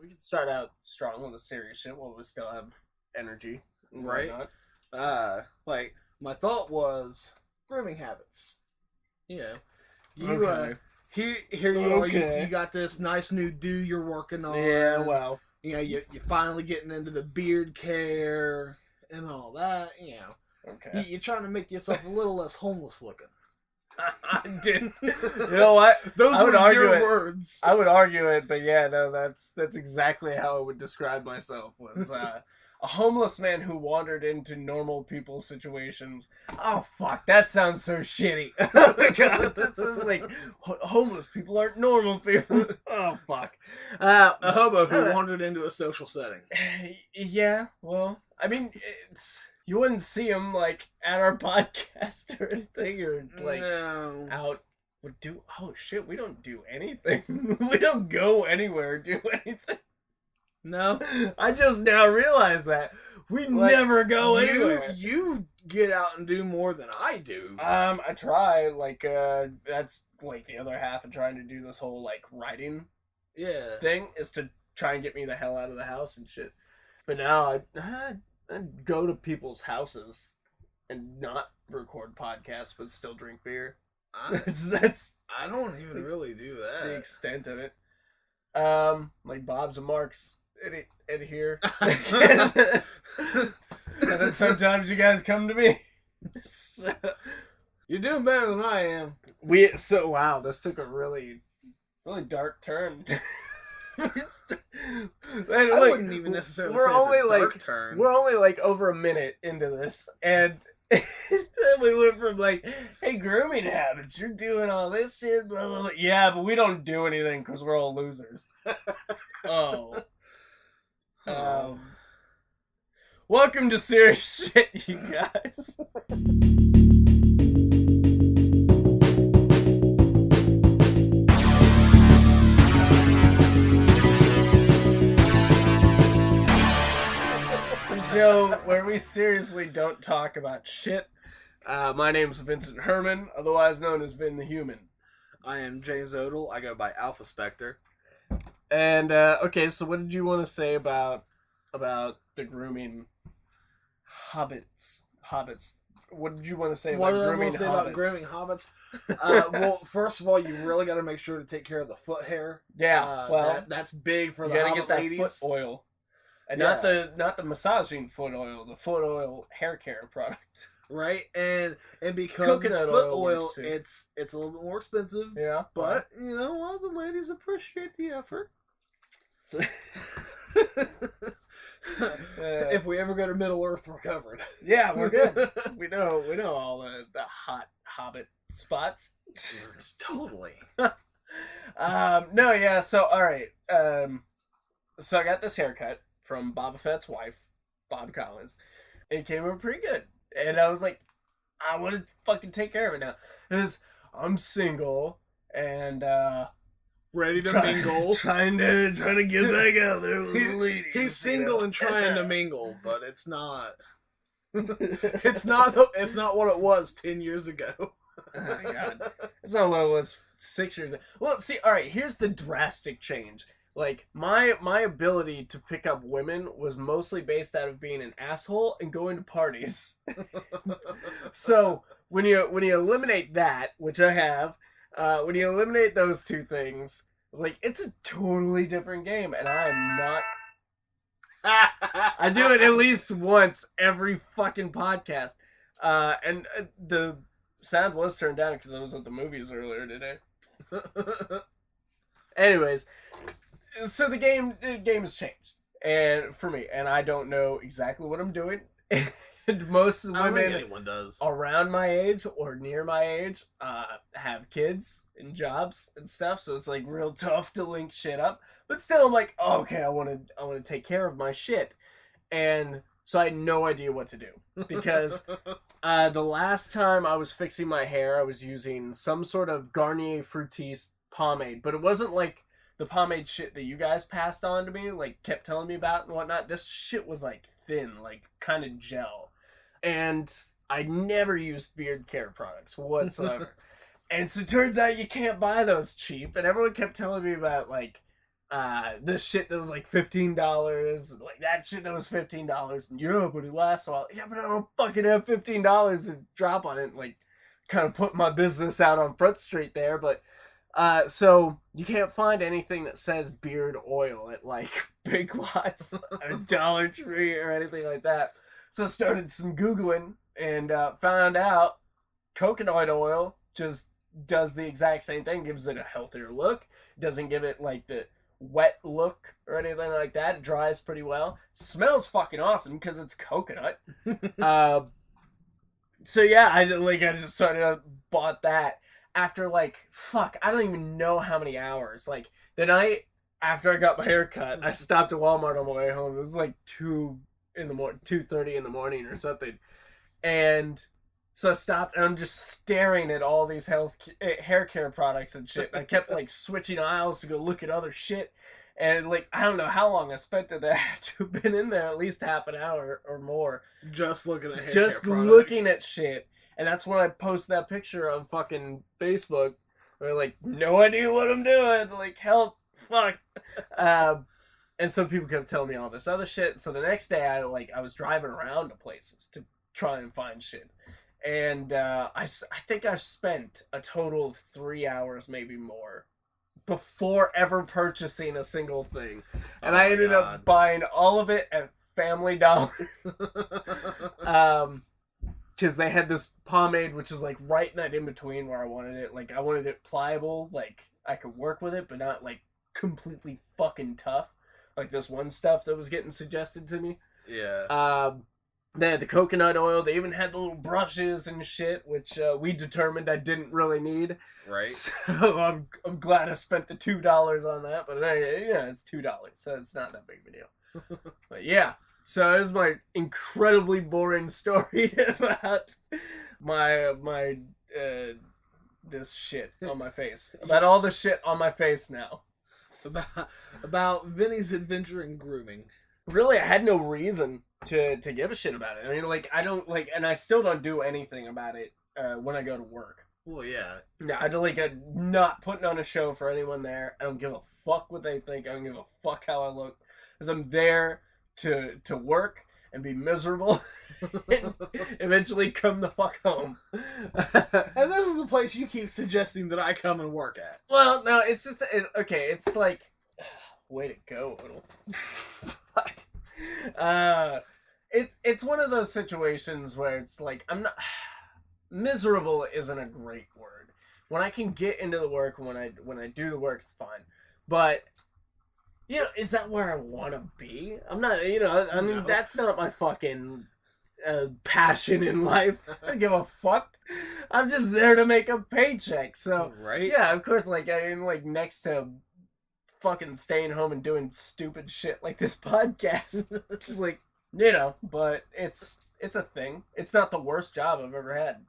we could start out strong with the serious shit while we still have energy. Right. Like, my thought was grooming habits. You know, here you are. You got this nice new do you're working on. Yeah, well, you know, you're finally getting into the beard care and all that. You know, you're trying to make yourself a little less homeless looking. I did. You know what? Those were your words. I would argue it, but yeah, no, that's exactly how I would describe myself. Was a homeless man who wandered into normal people's situations. Oh fuck, that sounds so shitty. Oh my god, this is like homeless people aren't normal people. Oh fuck, a hobo who wandered into a social setting. Yeah, well, I mean, you wouldn't see him like at our podcast or anything, or like out. Oh shit, we don't do anything. We don't go anywhere or do anything. No, I just now realized that we never go anywhere. You get out and do more than I do. I try. Like, that's like the other half of trying to do this whole like writing, thing is to try and get me the hell out of the house and shit. But now I go to people's houses and not record podcasts, but still drink beer. That's I don't even really do that. The extent of it. Like Bobb's and Mark's. In here. And then sometimes you guys come to me. You're doing better than I am. Wow, this took a really, really dark turn. I wouldn't even necessarily say it's a dark turn. We're only like over a minute into this, and we went from like, hey, grooming habits, you're doing all this shit, blah, blah, blah. Yeah, but we don't do anything because we're all losers. Welcome to Serious Shit, you guys. The show where we seriously don't talk about shit. My name's Vincent Herman, otherwise known as Vin The Human. I am James Odle. I go by Alphaspecter. And, okay, so what did you want to say about the grooming hobbits? What did you want to say about grooming hobbits? About grooming hobbits? Well, first of all, you really got to make sure to take care of the foot hair. Yeah, that's big for the hobbit ladies. You got to get that foot oil. And not the massaging foot oil, the foot oil hair care product. Right, and because it's foot oil, it's a little bit more expensive. Yeah, but you know what? The ladies appreciate the effort. If we ever go to Middle Earth, we're covered. Yeah, we're good. we know all the hot hobbit spots. Totally. No, yeah. So all right. So I got this haircut from Boba Fett's wife, Bob Collins. It came out pretty good. And I was like, I want to fucking take care of it now. Because I'm single and ready to mingle. Trying to get back out there with the ladies. He's single and trying to mingle, but it's not. It's not what it was 10 years ago. Oh my god. It's not what it was 6 years ago. Well, see, alright, here's the drastic change. Like, my ability to pick up women was mostly based out of being an asshole and going to parties. So, when you eliminate that, which I have, when you eliminate those two things, like, it's a totally different game, and I am not... I do it at least once every fucking podcast. And the sound was turned down because I was at the movies earlier today. Anyways... So the game has changed, and for me, and I don't know exactly what I'm doing. And most of the women around my age or near my age have kids and jobs and stuff, so it's like real tough to link shit up. But still, I'm like, oh, okay, I want to take care of my shit, and so I had no idea what to do because the last time I was fixing my hair, I was using some sort of Garnier Fructis pomade, but it wasn't like the pomade shit that you guys passed on to me, like, kept telling me about and whatnot. This shit was, like, thin, like, kind of gel. And I never used beard care products whatsoever. And so it turns out you can't buy those cheap. And everyone kept telling me about, like, this shit that was like $15, like that shit that was $15, and yeah, but it lasts a while. Yeah, but I don't fucking have $15 to drop on it, and, like, kind of put my business out on Front Street there, but so you can't find anything that says beard oil at like Big Lots or Dollar Tree or anything like that. So I started some Googling and found out coconut oil just does the exact same thing, gives it a healthier look, doesn't give it like the wet look or anything like that. It dries pretty well, smells fucking awesome because it's coconut. So yeah, I just bought that after like I don't even know how many hours. Like the night after I got my hair cut, I stopped at Walmart on my way home. It was like 2:30 in the morning or something, and so I stopped and I'm just staring at all these hair care products and shit. I kept like switching aisles to go look at other shit. And, like, I don't know how long I spent in there. I've been in there at least half an hour or more. Just looking at hair care products. Just looking at shit. And that's when I post that picture on fucking Facebook. Where, like, no idea what I'm doing. Like, help. Fuck. And so people kept telling me all this other shit. So the next day, I was driving around to places to try and find shit. And I think I spent a total of 3 hours, maybe more, before ever purchasing a single thing. And I ended up buying all of it at Family Dollar. Because they had this pomade, which is like right in that in-between where I wanted it. Like, I wanted it pliable, like I could work with it, but not like completely fucking tough. Like this one stuff that was getting suggested to me. Yeah. They had the coconut oil. They even had the little brushes and shit, which we determined I didn't really need. Right. So I'm glad I spent the $2 on that. But yeah, it's $2, so it's not that big of a deal. But yeah, so this is my incredibly boring story about my this shit on my face. About all the shit on my face now. About Vinny's adventure in grooming. Really, I had no reason to give a shit about it. I mean, like, I don't, like, and I still don't do anything about it when I go to work. Well, yeah. No, I don't, like, I'm not putting on a show for anyone there. I don't give a fuck what they think. I don't give a fuck how I look. Because I'm there to work and be miserable and eventually come the fuck home. And this is the place you keep suggesting that I come and work at. Well, no, it's just, okay, it's like, way to go, Odle. It's one of those situations where it's like, I'm not, miserable isn't a great word. When I can get into the work, when I do the work, it's fine. But, you know, is that where I want to be? I'm not, you know, I mean, that's not my fucking passion in life. I don't give a fuck. I'm just there to make a paycheck. So, right? Yeah, of course, like, I mean, like, next to fucking staying home and doing stupid shit like this podcast. Like, you know, but it's a thing. It's not the worst job I've ever had.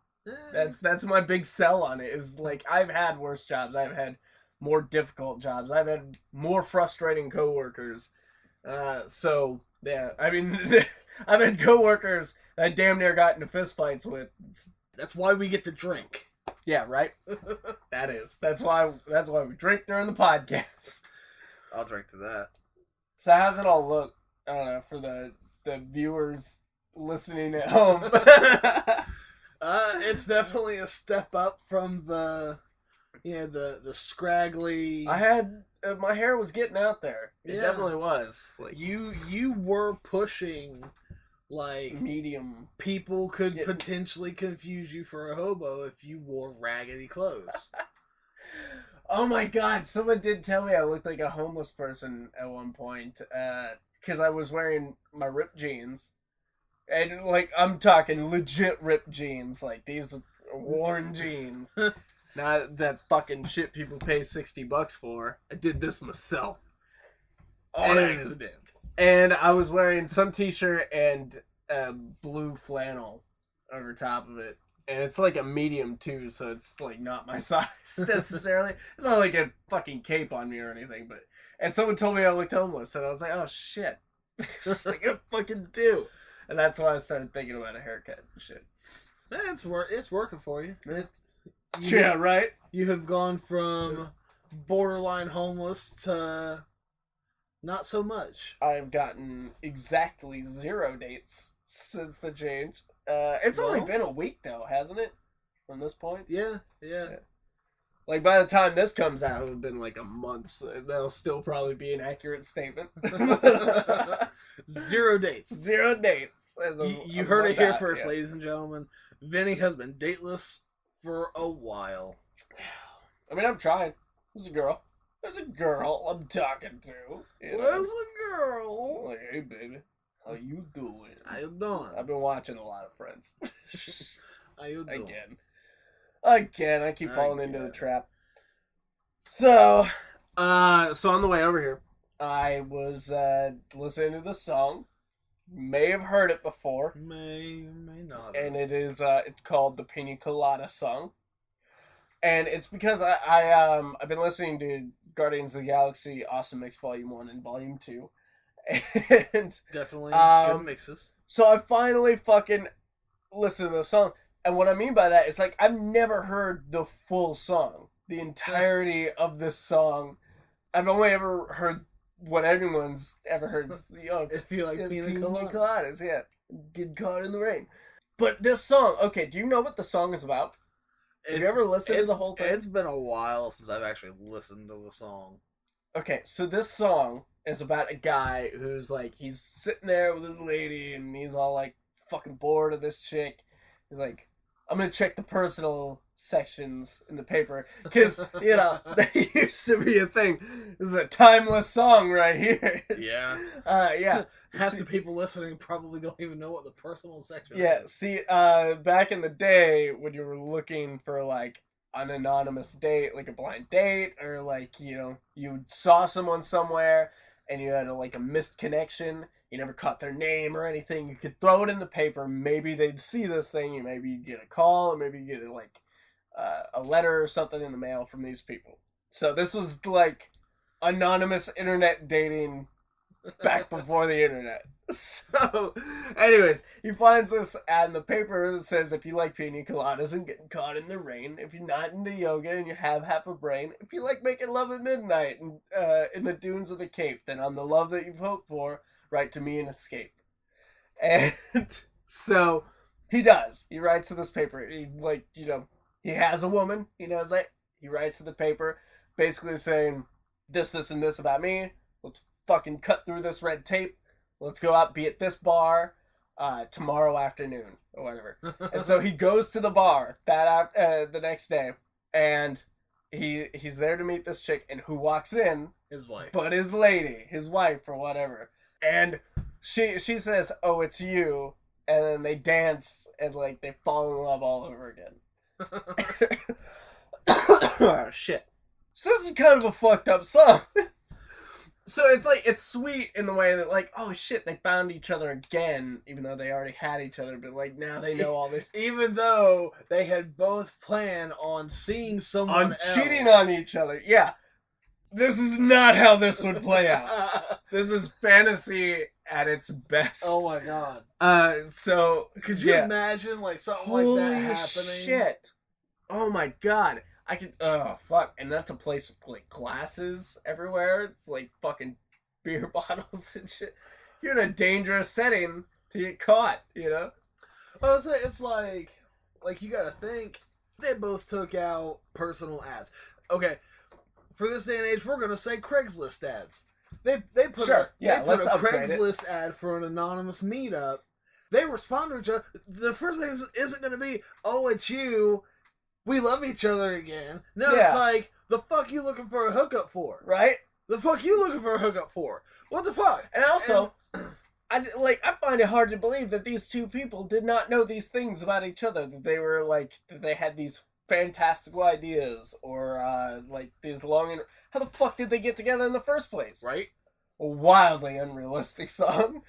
That's my big sell on it, is like, I've had worse jobs. I've had more difficult jobs. I've had more frustrating coworkers. So yeah, I mean, I've had coworkers that I damn near got into fistfights with. That's why we get to drink. Yeah, right. That's why we drink during the podcast. I'll drink to that. So how's it all look? I don't know, for the viewers listening at home. It's definitely a step up from the scraggly. I had my hair was getting out there. It definitely was. Like, you were pushing, like, medium. People could potentially confuse you for a hobo if you wore raggedy clothes. Oh my god, someone did tell me I looked like a homeless person at one point, because I was wearing my ripped jeans. And, like, I'm talking legit ripped jeans. Like, these worn jeans. Not that fucking shit people pay $60 for. I did this myself. On accident. And I was wearing some t-shirt and blue flannel over top of it. And it's like a medium too, so it's like not my size necessarily. It's not like a fucking cape on me or anything, but... And someone told me I looked homeless, and I was like, oh shit. It's like I fucking do. And that's why I started thinking about a haircut and shit. It's working for you. Yeah, right? You have gone from borderline homeless to Not so much. I've gotten exactly 0 dates since the change. It's only been a week, though, hasn't it? From this point? Yeah. Like, by the time this comes out, it'll have been like a month. So that'll still probably be an accurate statement. 0 dates. 0 dates. You heard it here first, ladies and gentlemen. Vinny has been dateless for a while. I mean, I'm trying. There's a girl I'm talking to. There's a girl. Like, hey, baby. How you doing? How you doing? I've been watching a lot of Friends. How you doing? Again, I keep falling into the trap. So on the way over here, I was listening to the song. May have heard it before. May not. And it is it's called the Pina Colada song. And it's because I've been listening to Guardians of the Galaxy Awesome Mix Volume 1 and Volume 2. And definitely good mixes. So I finally fucking listened to the song. And what I mean by that is, like, I've never heard the full song. The entirety of this song. I've only ever heard what anyone's ever heard. If you like Pina Coladas, yeah. Get caught in the rain. But this song, okay, do you know what the song is about? Have you ever listened to the whole thing? It's been a while since I've actually listened to the song. Okay, so this song is about a guy who's, like, he's sitting there with his lady, and he's all, like, fucking bored of this chick. He's like, I'm gonna check the personal sections in the paper, because, you know, that used to be a thing. This is a timeless song right here. Yeah. Yeah. Half the people listening probably don't even know what the personal section is. Yeah, see, back in the day, when you were looking for, like, an anonymous date, like a blind date, or, like, you know, you saw someone somewhere, and you had, a missed connection, you never caught their name or anything, you could throw it in the paper, maybe they'd see this thing, and maybe you'd get a call, or maybe you'd get, a letter or something in the mail from these people. So this was, like, anonymous internet dating back before the internet. So, anyways, he finds this ad in the paper that says, if you like pina coladas and getting caught in the rain, if you're not into yoga and you have half a brain, if you like making love at midnight and in the dunes of the Cape, then I'm the love that you've hoped for, write to me and escape. And so he does. He writes to this paper. He, he has a woman. He knows that. He writes to the paper basically saying, this, and this about me. Let's fucking cut through this red tape. Let's go out, be at this bar tomorrow afternoon or whatever. And so he goes to the bar the next day, and he's there to meet this chick, and who walks in? His wife. But his lady, his wife or whatever. And she says, "Oh, it's you," and then they dance and they fall in love all over again. Oh, shit. So this is kind of a fucked up song. So it's sweet in the way that oh shit, they found each other again, even though they already had each other, but now they know all this. Even though they had both planned on seeing someone else. Cheating on each other. Yeah. This is not how this would play out. This is fantasy at its best. Oh my god. So could you imagine something like that happening? Holy shit. Oh my god. I could, oh, fuck. And that's a place with, glasses everywhere. It's fucking beer bottles and shit. You're in a dangerous setting to get caught, you know? I was saying, it's you gotta think, they both took out personal ads. Okay, for this day and age, we're gonna say Craigslist ads. They put a Craigslist ad for an anonymous meetup. They respond to each other. The first thing isn't gonna be, oh, it's you. We love each other again. No, it's the fuck you looking for a hookup for? Right? The fuck you looking for a hookup for? What the fuck? And also, I find it hard to believe that these two people did not know these things about each other. That they were that they had these fantastical ideas or these long. How the fuck did they get together in the first place? Right? A wildly unrealistic song.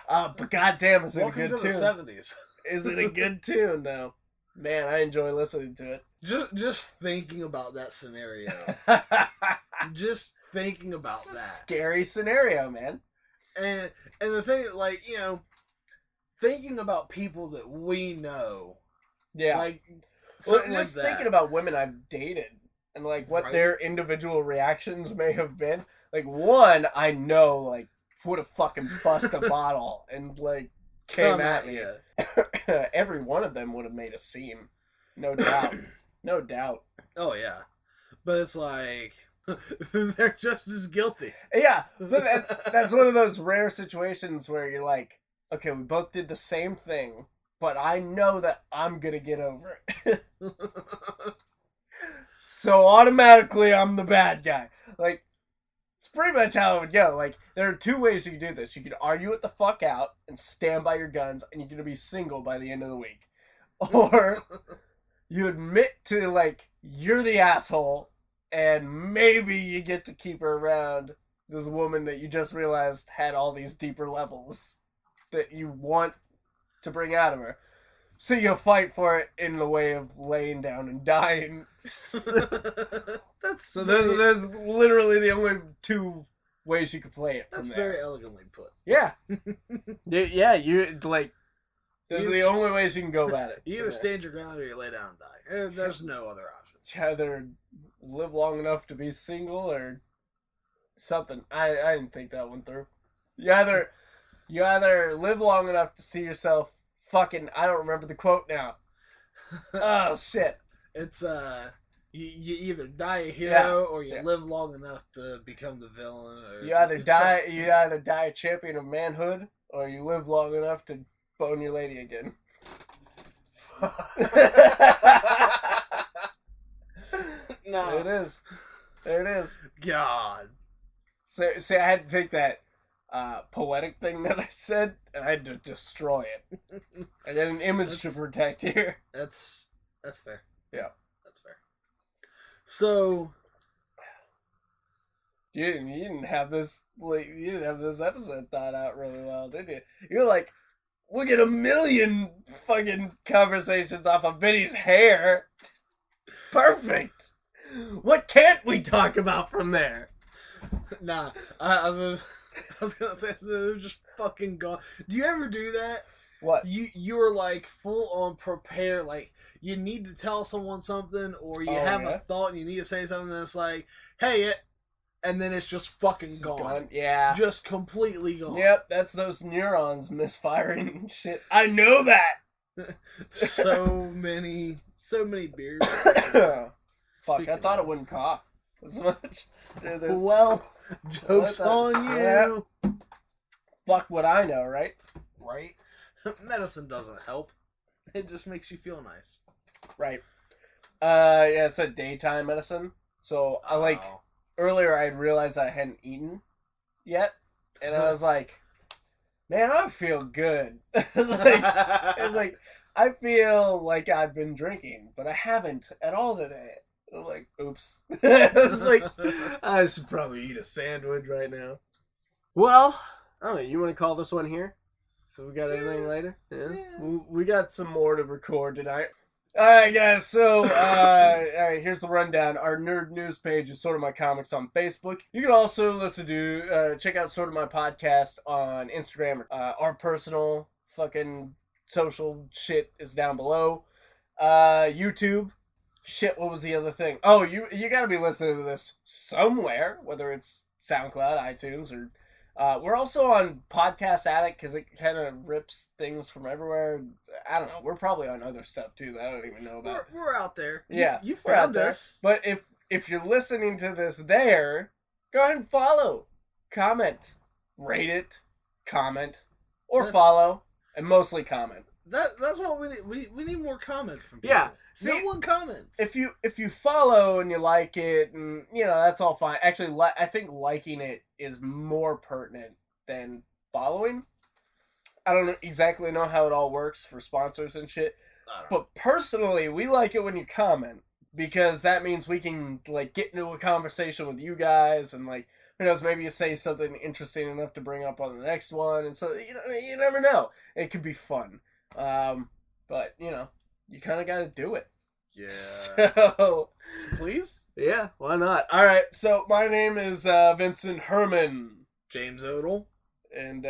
But goddamn, is it a good tune? Welcome to the 70s. Is it a good tune though? Man, I enjoy listening to it. Just thinking about that scenario. Just thinking about that. Scary scenario, man. And the thing, thinking about people that we know. Yeah. Just thinking about women I've dated and what their individual reactions may have been. Like, one, I know, like, would have fucking bust a bottle and, like, came at me. Every one of them would have made a scene. No doubt. No doubt. Oh, yeah. But it's like, they're just as guilty. Yeah, but that's one of those rare situations where you're like, okay, we both did the same thing, but I know that I'm gonna get over it. So automatically I'm the bad guy. Like, it's pretty much how it would go. Like, there are two ways you can do this. You can argue it the fuck out and stand by your guns, and you're gonna be single by the end of the week. Or you admit to, like, you're the asshole, and maybe you get to keep her around, this woman that you just realized had all these deeper levels that you want to bring out of her. So you'll fight for it in the way of laying down and dying. There's literally the only two ways you could play it. That's very elegantly put. Yeah. Yeah, you, like, those are the only ways you can go about it. You either stand your ground or you lay down and die. There's no other options. You either live long enough to be single or something. I didn't think that one through. You either live long enough to see yourself fucking, I don't remember the quote now. Oh shit. It's you either die a hero or you live long enough to become the villain. Or you either die a champion of manhood or you live long enough to bone your lady again. No. There it is. God. So see, I had to take that poetic thing that I said, and I had to destroy it. I got an image to protect here. That's fair. Yeah, that's fair. So you didn't have this episode thought out really well, did you? You're like, we'll get 1 million fucking conversations off of Benny's hair. Perfect. What can't we talk about from there? Nah, I was gonna say they're just fucking gone. Do you ever do that? What? You are like full on prepared, like you need to tell someone something, or you have a thought and you need to say something that's like, hey, and then it's just fucking gone. Yeah. Just completely gone. Yep, that's those neurons misfiring and shit. I know that. so many beers. Fuck, I thought it wouldn't cough as much. Dude, well, joke's on you. Yeah. Fuck what I know, right? Right? Medicine doesn't help. It just makes you feel nice. Right. Yeah, it's a daytime medicine. So, earlier I realized I hadn't eaten yet. And I was like, man, I feel good. It's like, I feel like I've been drinking, but I haven't at all today. I'm like, oops. It's like, I should probably eat a sandwich right now. Well, I don't know, you want to call this one here? So we got anything later? Yeah. We got some more to record tonight. Alright guys, so alright, here's the rundown. Our nerd news page is Sorta My Comics on Facebook. You can also listen to, check out Sorta My Podcast on Instagram. Our personal fucking social shit is down below. YouTube. Shit, what was the other thing? Oh, you gotta be listening to this somewhere, whether it's SoundCloud, iTunes, or we're also on Podcast Addict because it kind of rips things from everywhere. I don't know. We're probably on other stuff too that I don't even know about. We're out there. Yeah, you found us. But if you're listening to this there, go ahead and follow, comment, rate it, comment, or follow, and mostly comment. That's what we need. We need more comments from people. Yeah. See, no one comments. If you follow and you like it, and that's all fine. Actually, I think liking it is more pertinent than following. I don't exactly know how it all works for sponsors and shit, but personally, we like it when you comment because that means we can like get into a conversation with you guys, and like who knows, maybe you say something interesting enough to bring up on the next one, and so you never know. It could be fun. But you kind of got to do it. Yeah. So please? Yeah, why not? All right. So my name is Vincent Herman. James Odle. And